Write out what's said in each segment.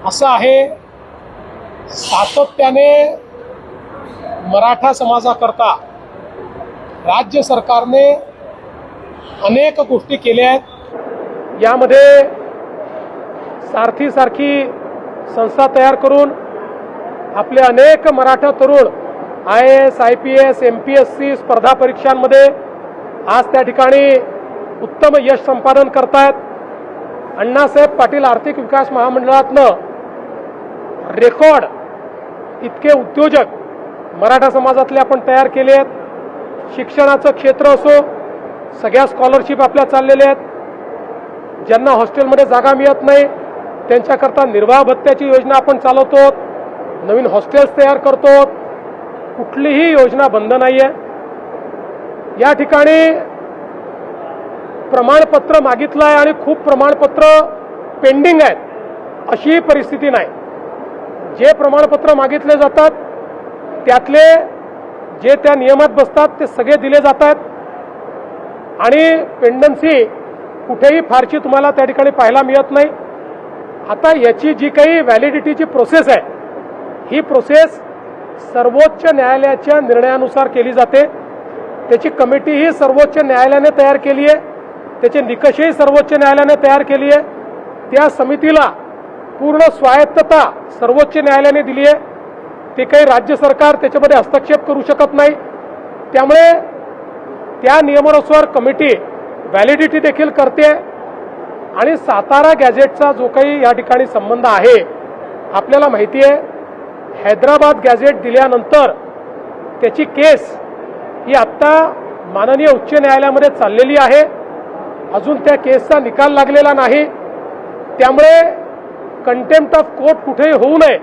असं आहे, सातत्याने मराठा समाजाकरता राज्य सरकारने अनेक गोष्टी केल्या आहेत। यामध्ये सारखी संस्था तयार करून आपले अनेक मराठा तरुण IAS, IPS, MPSC स्पर्धा परीक्षांमध्ये आज त्या ठिकाणी उत्तम यश संपादन करतायत। अण्णासाहेब पाटील आर्थिक विकास महामंडळातनं रेकॉर्ड इतके उद्योजक मराठा समाजातले आपण तयार केले आहेत। शिक्षणाचं क्षेत्र असो, सगळ्या स्कॉलरशिप आपल्या चाललेल्या आहेत। ज्यांना हॉस्टेलमध्ये जागा मिळत नाही त्यांच्याकरता निर्वाह भत्त्याची योजना आपण चालवतो, नवीन हॉस्टेल्स तयार करतो। कुठलीही योजना बंद नाही आहे। या ठिकाणी प्रमाणपत्र मागितलं आहे आणि खूप प्रमाणपत्र पेंडिंग आहेत अशी परिस्थिती नाही। जे प्रमाणपत्र मागितले जातात त्यातले जे त्या नियमात बसतात ते सगळे दिले जातात आणि पेंडन्सी कुठेही फारशी तुम्हाला त्या ठिकाणी पाहायला मिळत नाही। आता याची जी काही व्हॅलिडिटीची प्रोसेस आहे, ही प्रोसेस सर्वोच्च न्यायालयाच्या निर्णयानुसार केली जाते। त्याची कमिटी ही सर्वोच्च न्यायालयाने तयार केली आहे, त्याचे निकषही सर्वोच्च न्यायालयाने तयार केली आहे। त्या समितीला पूर्ण स्वायत्तता सर्वोच्च न्यायालयाने दिली आहे। ते काही राज्य सरकार त्याच्यामध्ये हस्तक्षेप करू शकत नाही। त्यामुळे त्या नियमानुसार कमिटी व्हॅलिडिटी देखील करते आणि सातारा गॅझेटचा जो काही या ठिकाणी संबंध आहे, आपल्याला माहिती आहे हैदराबाद गॅझेट दिल्यानंतर त्याची केस ही आत्ता माननीय उच्च न्यायालयामध्ये चाललेली आहे। अजून त्या केसचा निकाल लागलेला नाही। त्यामुळे कंटेम्प्ट ऑफ कोर्ट कुठेही होऊ नये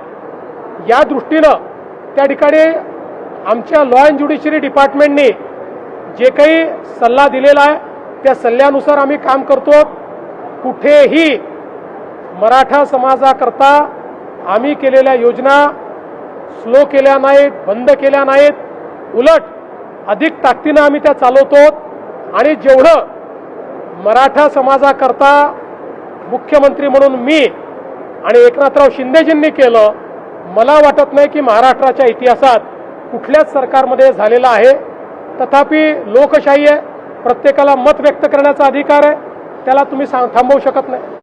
या दृष्टीनं त्या ठिकाणी आमच्या लॉ अँड ज्युडिशरी डिपार्टमेंटनी जे काही सल्ला दिलेला आहे त्या सल्ल्यानुसार आम्ही काम करतो। कुठेही मराठा समाजाकरता आम्ही केलेल्या योजना स्लो केल्या नाहीत, बंद केल्या नाहीत, उलट अधिक ताकदीनं आम्ही त्या चालवतो। आणि जेवढं मराठा समाजाकरता मुख्यमंत्री म्हणून मी आणि एकनाथराव शिंदेजींनी केलं, मला वाटत नाही की महाराष्ट्राच्या इतिहासात कुठल्याच सरकारमध्ये झालेलं आहे। तथापि लोकशाही आहे, प्रत्येकाला मत व्यक्त करण्याचा अधिकार आहे, त्याला तुम्ही थांबवू शकत नाही।